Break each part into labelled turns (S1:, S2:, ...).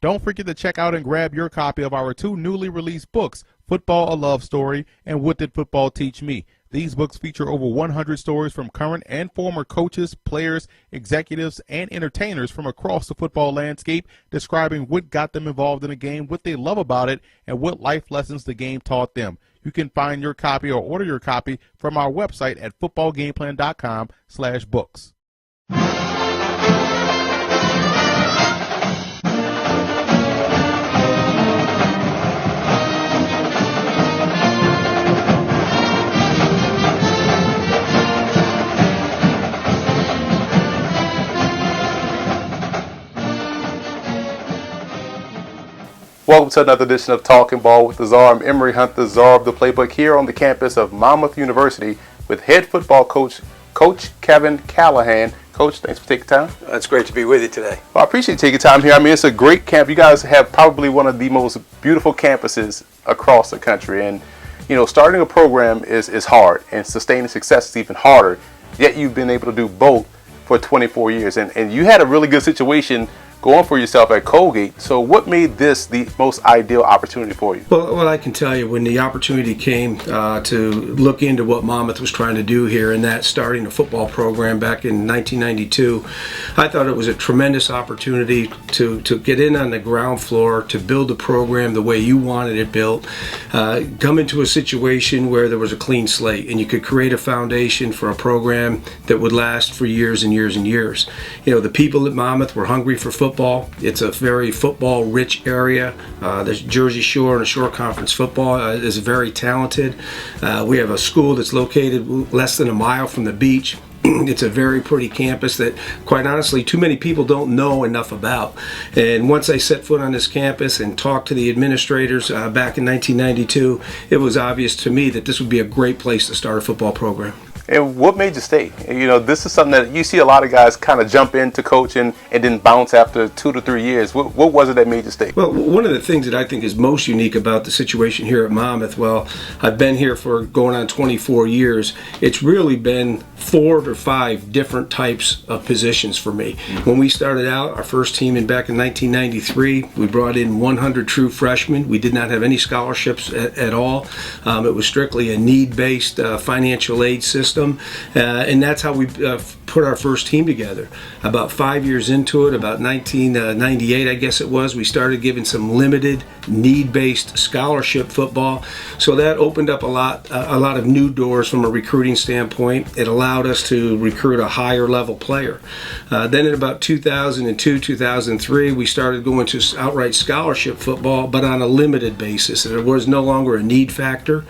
S1: Don't forget to check out and grab your copy of our 2 newly released books, Football: A Love Story and What Did Football Teach Me? These books feature over 100 stories from current and former coaches, players, executives, and entertainers from across the football landscape, describing what got them involved in the game, what they love about it, and what life lessons the game taught them. You can find your copy or order your copy from our website at footballgameplan.com/books.
S2: Welcome to another edition of Talking Ball with the Czar. I'm Emery Hunt, the Czar of the Playbook, here on the campus of Monmouth University with head football coach Kevin Callahan. Coach, thanks for taking time.
S3: It's great to be with you today.
S2: Well, I appreciate you taking time here. I mean, it's a great camp. You guys have probably one of the most beautiful campuses across the country. And, you know, starting a program is hard, and sustaining success is even harder. Yet you've been able to do both for 24 years. And you had a really good situation going for yourself at Colgate. So what made this the most ideal opportunity for you?
S3: Well, I can tell you, when the opportunity came to look into what Monmouth was trying to do here, and that starting a football program back in 1992, I thought it was a tremendous opportunity to get in on the ground floor, to build a program the way you wanted it built, come into a situation where there was a clean slate and you could create a foundation for a program that would last for years and years and years. You know, the people at Monmouth were hungry for football. It's a very football-rich area. The Jersey Shore and the Shore Conference football is very talented. We have a school that's located less than a mile from the beach. It's a very pretty campus that, quite honestly, too many people don't know enough about. And once I set foot on this campus and talked to the administrators back in 1992, it was obvious to me that this would be a great place to start a football program.
S2: And what made you stay? You know, this is something that you see a lot of guys kind of jump into coaching and then bounce after 2 to 3 years. What was it that made you stay?
S3: Well, one of the things that I think is most unique about the situation here at Monmouth, well, I've been here for going on 24 years. It's really been 4 or 5 different types of positions for me. When we started out, our first team back in 1993, we brought in 100 true freshmen. We did not have any scholarships at all. It was strictly a need-based financial aid system. And that's how we put our first team together. About 5 years into it, about 1998, I guess it was, we started giving some limited need-based scholarship football. So that opened up a lot of new doors from a recruiting standpoint. It allowed us to recruit a higher level player. Then in about 2002, 2003, we started going to outright scholarship football, but on a limited basis. There was no longer a need factor.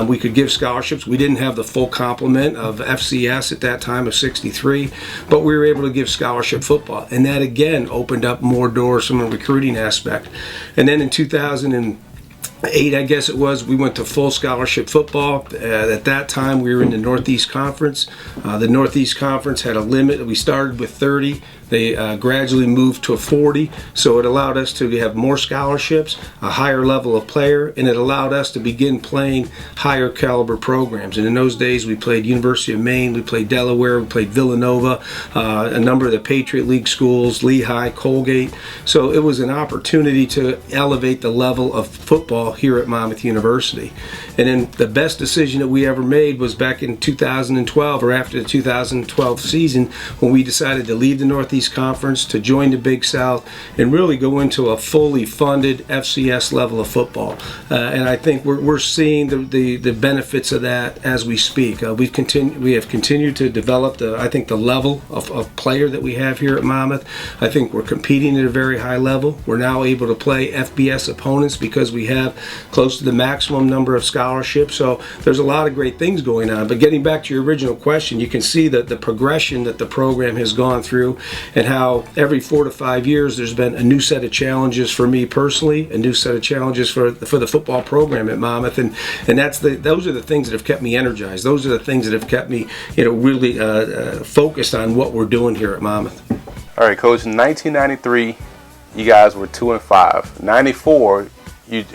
S3: We could give scholarships. We didn't have the full complement of FCS at that time of 63, but we were able to give scholarship football. And that again opened up more doors from a recruiting aspect. And then in 2008, I guess it was, we went to full scholarship football. At that time, we were in the Northeast Conference. The Northeast Conference had a limit. We started with 30. They gradually moved to 40, so it allowed us to have more scholarships, a higher level of player, and it allowed us to begin playing higher caliber programs. And in those days, we played University of Maine, we played Delaware, we played Villanova, a number of the Patriot League schools, Lehigh, Colgate. So it was an opportunity to elevate the level of football here at Monmouth University. And then the best decision that we ever made was back in 2012, or after the 2012 season, when we decided to leave the Northeast Conference to join the Big South and really go into a fully funded FCS level of football. And I think we're seeing the benefits of that as we speak. We have continued to develop the level of player that we have here at Monmouth. I think we're competing at a very high level. We're now able to play FBS opponents because we have close to the maximum number of scholarships. So there's a lot of great things going on. But getting back to your original question, you can see that the progression that the program has gone through, and how every 4 to 5 years there's been a new set of challenges for me personally, a new set of challenges for the football program at Monmouth, and those are the things that have kept me energized. Those are the things that have kept me, really focused on what we're doing here at Monmouth.
S2: All right, Coach. In 1993, you guys were 2-5. 94,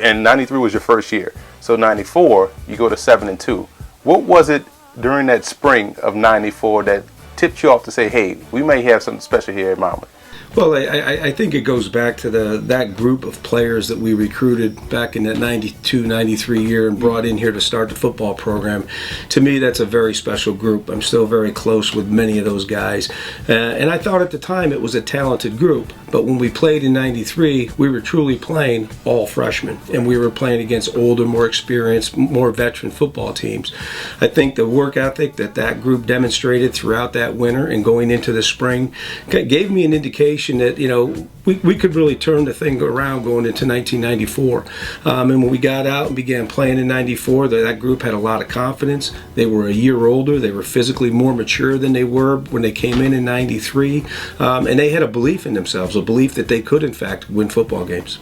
S2: and 93 was your first year. So 94, you go to 7-2. What was it during that spring of '94 that tipped you off to say, hey, we may have something special here at Monmouth?
S3: Well, I think it goes back to that group of players that we recruited back in that 92, 93 year and brought in here to start the football program. To me, that's a very special group. I'm still very close with many of those guys. And I thought at the time it was a talented group. But when we played in 93, we were truly playing all freshmen. And we were playing against older, more experienced, more veteran football teams. I think the work ethic that group demonstrated throughout that winter and going into the spring gave me an indication that, you know, we could really turn the thing around going into 1994. And when we got out and began playing in 94, that group had a lot of confidence. They were a year older. They were physically more mature than they were when they came in 93. And they had a belief in themselves, a belief that they could, in fact, win football games.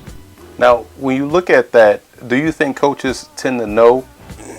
S2: Now, when you look at that, do you think coaches tend to know,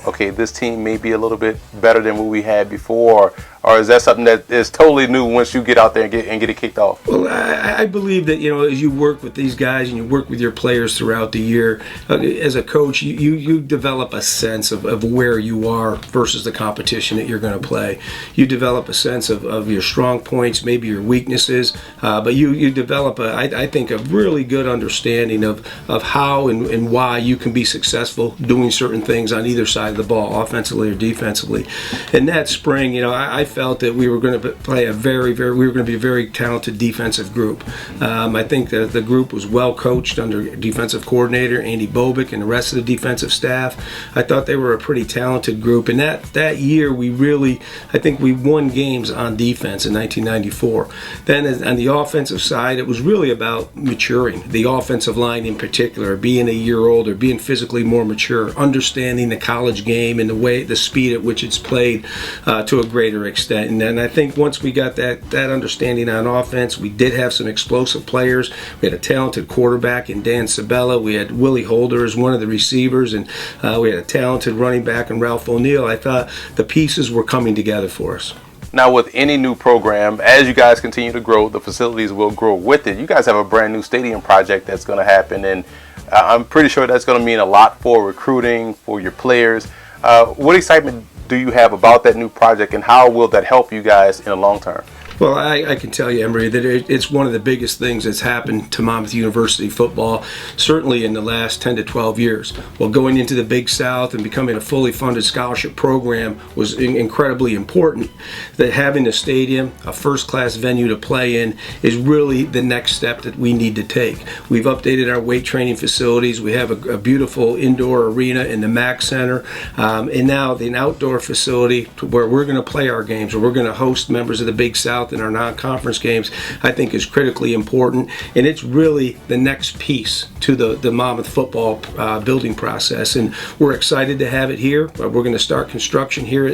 S2: okay, this team may be a little bit better than what we had before, or is that something that is totally new once you get out there and get it kicked off?
S3: Well, I believe that, you know, as you work with these guys and you work with your players throughout the year, as a coach, you develop a sense of where you are versus the competition that you're going to play. You develop a sense of your strong points, maybe your weaknesses, but you develop, I think, a really good understanding of how and why you can be successful doing certain things on either side of the ball, offensively or defensively. And that spring, you know, I felt that we were going to play we were going to be a very talented defensive group. I think that the group was well coached under defensive coordinator Andy Bobick and the rest of the defensive staff. I thought they were a pretty talented group, and that year I think we won games on defense in 1994. Then on the offensive side, it was really about maturing. The offensive line in particular, being a year older, being physically more mature, understanding the college game and the speed at which it's played to a greater extent. And I think once we got that understanding on offense, we did have some explosive players. We had a talented quarterback in Dan Sabella. We had Willie Holder as one of the receivers, and we had a talented running back in Ralph O'Neal. I thought the pieces were coming together for us.
S2: Now, with any new program, as you guys continue to grow, the facilities will grow with it. You guys have a brand new stadium project that's going to happen, and I'm pretty sure that's going to mean a lot for recruiting, for your players. What excitement do you have about that new project, and how will that help you guys in the long term?
S3: Well, I can tell you, Emery, that it's one of the biggest things that's happened to Monmouth University football, certainly in the last 10 to 12 years. Well, going into the Big South and becoming a fully funded scholarship program was incredibly important. That having a stadium, a first-class venue to play in, is really the next step that we need to take. We've updated our weight training facilities. We have a beautiful indoor arena in the MAC Center, and now an outdoor facility where we're going to play our games, where we're going to host members of the Big South in our non-conference games, I think is critically important, and it's really the next piece to the Monmouth football building process, and we're excited to have it here. We're going to start construction here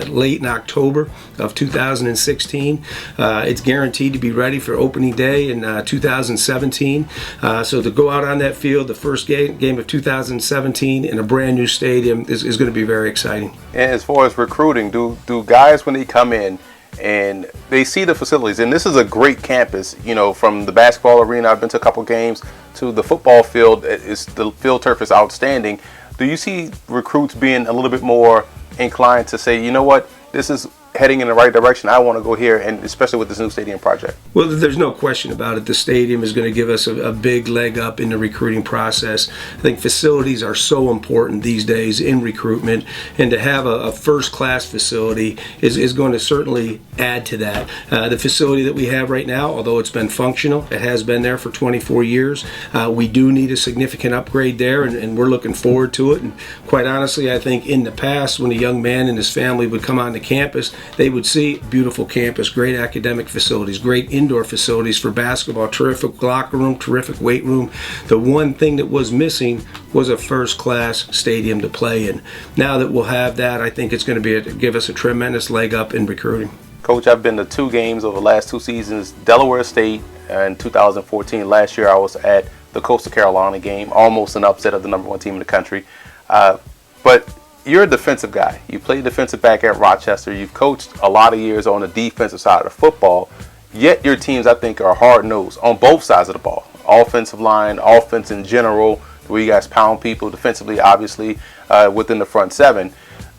S3: late in October of 2016. It's guaranteed to be ready for opening day in 2017, so to go out on that field, the first game of 2017 in a brand new stadium is going to be very exciting.
S2: And as far as recruiting, do guys, when they come in and they see the facilities, and this is a great campus, you know, from the basketball arena, I've been to a couple games, to the football field, the field turf is outstanding. Do you see recruits being a little bit more inclined to say, you know what, this is heading in the right direction, I want to go here, and especially with this new stadium project?
S3: Well, there's no question about it. The stadium is going to give us a big leg up in the recruiting process. I think facilities are so important these days in recruitment, and to have a first-class facility is going to certainly add to that. The facility that we have right now, although it's been functional, it has been there for 24 years, we do need a significant upgrade there, and we're looking forward to it. And quite honestly, I think in the past, when a young man and his family would come onto campus, they would see beautiful campus, great academic facilities, great indoor facilities for basketball, terrific locker room, terrific weight room. The one thing that was missing was a first-class stadium to play in. Now that we'll have that, I think it's going to give us a tremendous leg up in recruiting.
S2: Coach, I've been to 2 games over the last 2 seasons. Delaware State in 2014. Last year I was at the Coastal Carolina game, almost an upset of the #1 team in the country. But you're a defensive guy. You played defensive back at Rochester. You've coached a lot of years on the defensive side of football. Yet your teams, I think, are hard-nosed on both sides of the ball. Offensive line, offense in general, where you guys pound people. Defensively, obviously, within the front 7.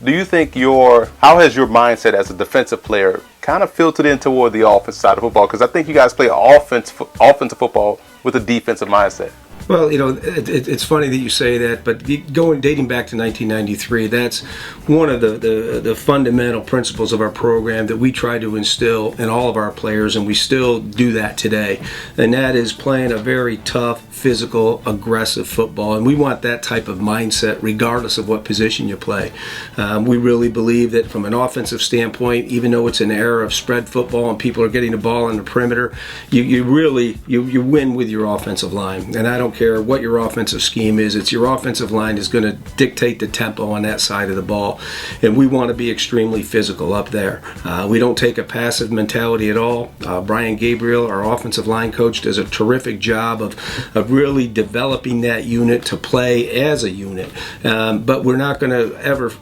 S2: Do you think how has your mindset as a defensive player kind of filtered in toward the offensive side of football? Because I think you guys play offensive football with a defensive mindset.
S3: Well, it's funny that you say that, but dating back to 1993, that's one of the fundamental principles of our program that we try to instill in all of our players, and we still do that today. And that is playing a very tough, physical, aggressive football, and we want that type of mindset regardless of what position you play. We really believe that from an offensive standpoint, even though it's an era of spread football and people are getting the ball on the perimeter, you win with your offensive line. And I don't care what your offensive scheme is, it's your offensive line is going to dictate the tempo on that side of the ball, and we want to be extremely physical up there. We don't take a passive mentality at all. Brian Gabriel, our offensive line coach, does a terrific job of really developing that unit to play as a unit, but we're not going to ever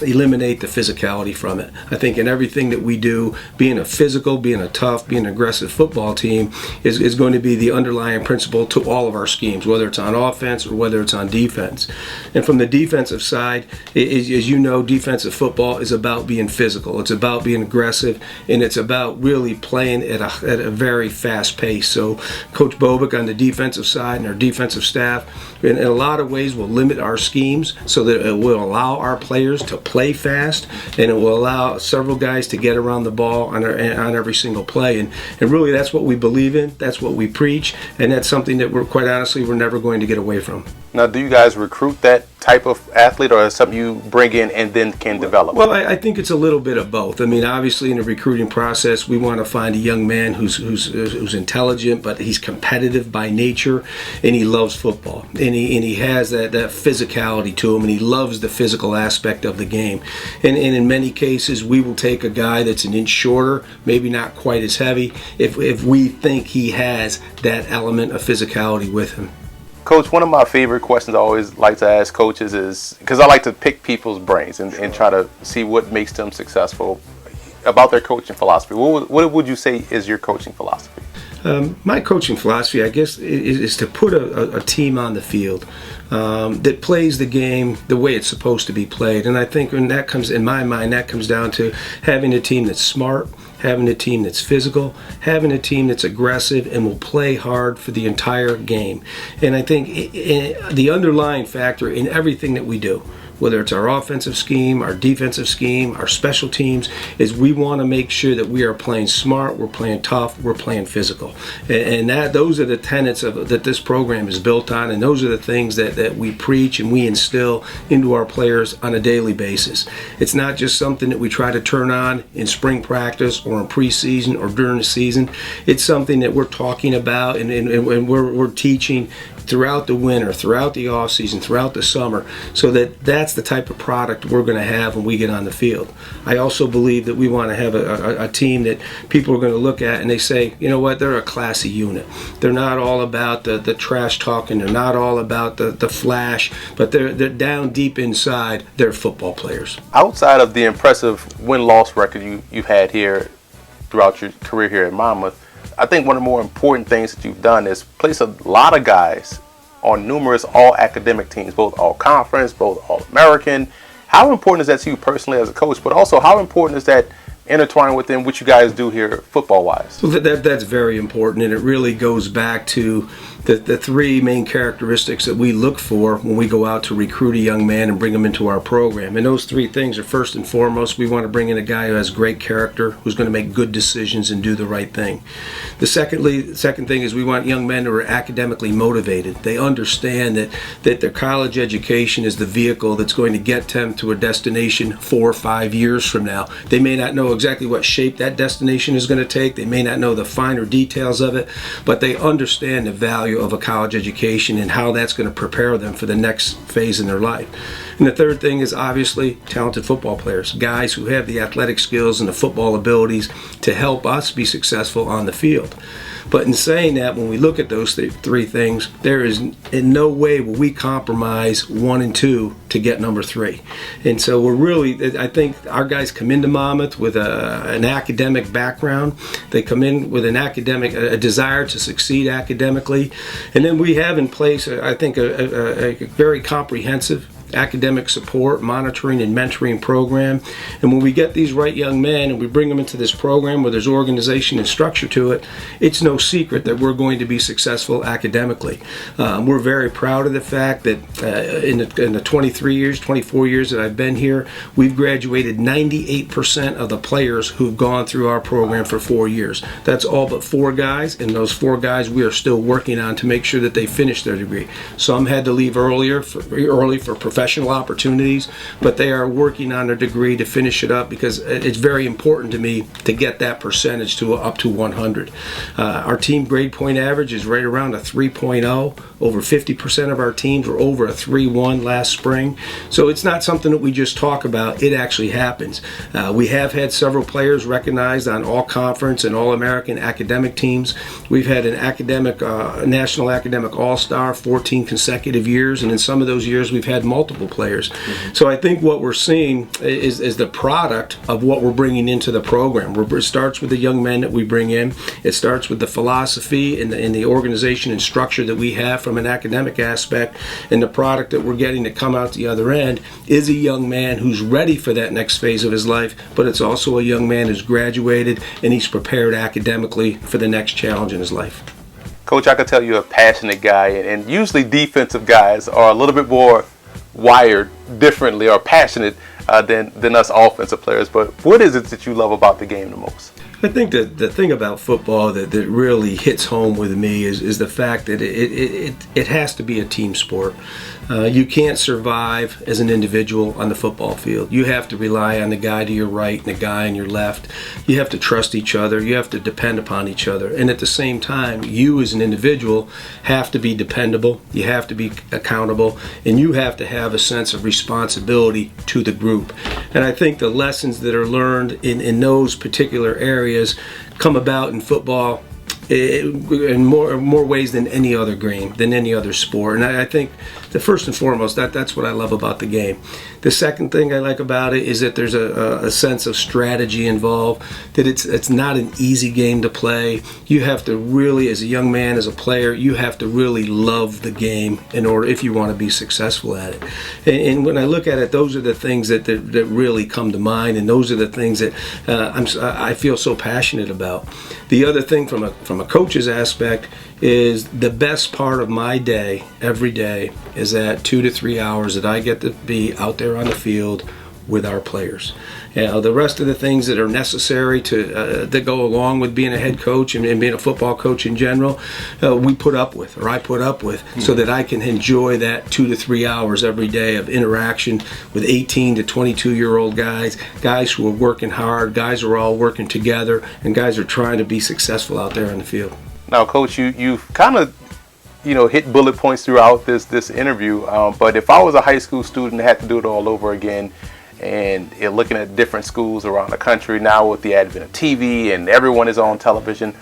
S3: eliminate the physicality from it. I think in everything that we do, being a physical, being a tough, being an aggressive football team is going to be the underlying principle to all of our schemes, whether it's on offense or whether it's on defense. And from the defensive side, as you know, defensive football is about being physical. It's about being aggressive, and it's about really playing at a very fast pace. So Coach Bobick on the defensive side and our defensive staff, in a lot of ways, will limit our schemes so that it will allow our players to play fast, and it will allow several guys to get around the ball on every single play. And really, that's what we believe in. That's what we preach, and that's something that quite honestly, we're never going to get away from.
S2: Now, do you guys recruit that type of athlete, or is it something you bring in and then can develop?
S3: Well, I think it's a little bit of both. I mean, obviously, in the recruiting process, we want to find a young man who's intelligent, but he's competitive by nature, and he loves football, and he has that physicality to him, and he loves the physical aspect of the game. And in many cases, we will take a guy that's an inch shorter, maybe not quite as heavy, if we think he has that element of physicality with him.
S2: Coach, one of my favorite questions I always like to ask coaches is, because I like to pick people's brains and try to see what makes them successful, about their coaching philosophy. What would you say is your coaching philosophy?
S3: My coaching philosophy, I guess, is to put a team on the field that plays the game the way it's supposed to be played. And I think when that comes, in my mind, that comes down to having a team that's smart, having a team that's physical, having a team that's aggressive and will play hard for the entire game. And I think the underlying factor in everything that we do, whether it's our offensive scheme, our defensive scheme, our special teams, is we want to make sure that we are playing smart, we're playing tough, we're playing physical. And those are the tenets that this program is built on, and those are the things that we preach and we instill into our players on a daily basis. It's not just something that we try to turn on in spring practice or in preseason or during the season. It's something that we're talking about and we're teaching throughout the winter, throughout the off season, throughout the summer, so that's the type of product we're going to have when we get on the field. I also believe that we want to have a team that people are going to look at and they say, you know what, they're a classy unit. They're not all about the trash talking. They're not all about the flash, but they're down deep inside. They're football players.
S2: Outside of the impressive win-loss record you've had here throughout your career here at Monmouth, I think one of the more important things that you've done is place a lot of guys on numerous all-academic teams, both all-conference, both all-American. How important is that to you personally as a coach, but also how important is that intertwined within what you guys do here football-wise?
S3: So that's very important, and it really goes back to the three main characteristics that we look for when we go out to recruit a young man and bring him into our program. And those three things are, first and foremost, we want to bring in a guy who has great character, who's going to make good decisions and do the right thing. The second thing is we want young men who are academically motivated. They understand that their college education is the vehicle that's going to get them to a destination 4 or 5 years from now. They may not know exactly what shape that destination is going to take. They may not know the finer details of it, but they understand the value of a college education and how that's going to prepare them for the next phase in their life. And the third thing is obviously talented football players, guys who have the athletic skills and the football abilities to help us be successful on the field. But in saying that, when we look at those three things, there is in no way will we compromise 1 and 2 to get number 3. And so we're really, I think our guys come into Monmouth with an academic background. They come in with a desire to succeed academically. And then we have in place, I think, a very comprehensive academic support, monitoring, and mentoring program. And when we get these right young men and we bring them into this program where there's organization and structure to it, it's no secret that we're going to be successful academically. We're very proud of the fact that in the 24 years that I've been here, we've graduated 98% of the players who've gone through our program for 4 years. That's all but 4 guys, and those 4 guys we are still working on to make sure that they finish their degree. Some had to leave early for professional opportunities, but they are working on their degree to finish it up because it's very important to me to get that percentage to up to 100. Our team grade point average is right around a 3.0. Over 50% of our teams were over a 3.1 last spring. So it's not something that we just talk about, it actually happens. We have had several players recognized on all conference and all American academic teams. We've had an national academic all-star 14 consecutive years, and in some of those years we've had multiple players. So I think what we're seeing is the product of what we're bringing into the program. It starts with the young men that we bring in. It starts with the philosophy and the organization and structure that we have from an academic aspect, and the product that we're getting to come out the other end is a young man who's ready for that next phase of his life, but it's also a young man who's graduated and he's prepared academically for the next challenge in his life.
S2: Coach, I can tell you're a passionate guy, and usually defensive guys are a little bit more wired differently or passionate than us offensive players. But what is it that you love about the game the most?
S3: I think that the thing about football that really hits home with me is the fact that it has to be a team sport. You can't survive as an individual on the football field. You have to rely on the guy to your right and the guy on your left. You have to trust each other. You have to depend upon each other. And at the same time, you as an individual have to be dependable. You have to be accountable. And you have to have a sense of responsibility to the group. And I think the lessons that are learned in those particular areas come about in football in more ways than any other game, than any other sport. And I think the first and foremost, that's what I love about the game. The second thing I like about it is that there's a sense of strategy involved, that it's not an easy game to play. You have to really, as a young man, as a player, you have to really love the game in order, if you want to be successful at it. And when I look at it, those are the things that really come to mind, and those are the things that I feel so passionate about. The other thing from a coach's aspect is the best part of my day, every day, is that 2 to 3 hours that I get to be out there on the field with our players. The rest of the things that are necessary that go along with being a head coach and being a football coach in general, we put up with, or I put up with, so that I can enjoy that 2 to 3 hours every day of interaction with 18 to 22-year-old guys who are working hard, guys who are all working together, and guys are trying to be successful out there in the field.
S2: Now, Coach, you've kind of hit bullet points throughout this interview, but if I was a high school student and had to do it all over again, and looking at different schools around the country now with the advent of TV and everyone is on television,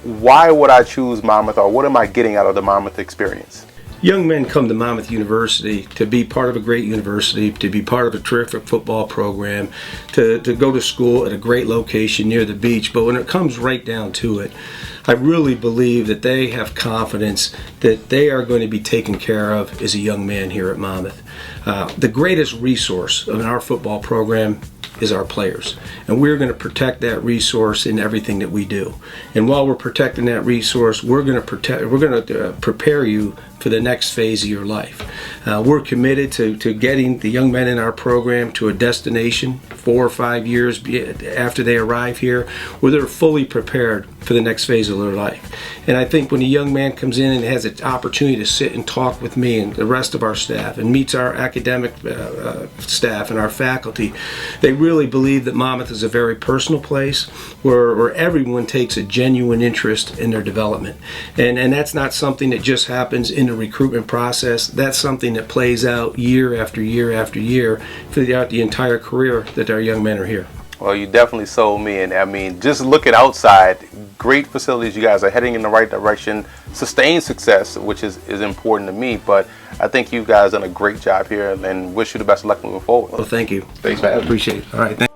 S2: why would I choose Monmouth, or what am I getting out of the Monmouth experience?
S3: Young men come to Monmouth University to be part of a great university, to be part of a terrific football program, to go to school at a great location near the beach. But when it comes right down to it, I really believe that they have confidence that they are going to be taken care of as a young man here at Monmouth. The greatest resource of our football program is our players, and we're going to protect that resource in everything that we do. And while we're protecting that resource, we're going to prepare you for the next phase of your life. We're committed to getting the young men in our program to a destination 4 or 5 years after they arrive here, where they're fully prepared for the next phase of their life. And I think when a young man comes in and has an opportunity to sit and talk with me and the rest of our staff, and meets our academic staff and our faculty, they really believe that Monmouth is a very personal place where everyone takes a genuine interest in their development. And that's not something that just happens in the recruitment process. That's something that plays out year after year after year throughout the entire career that our young men are here.
S2: Well, you definitely sold me, and I mean, just looking outside, great facilities. You guys are heading in the right direction. Sustained success, which is important to me, but I think you guys done a great job here, and wish you the best of luck moving forward.
S3: Well, thank you.
S2: Thanks, man.
S3: I appreciate it. All right.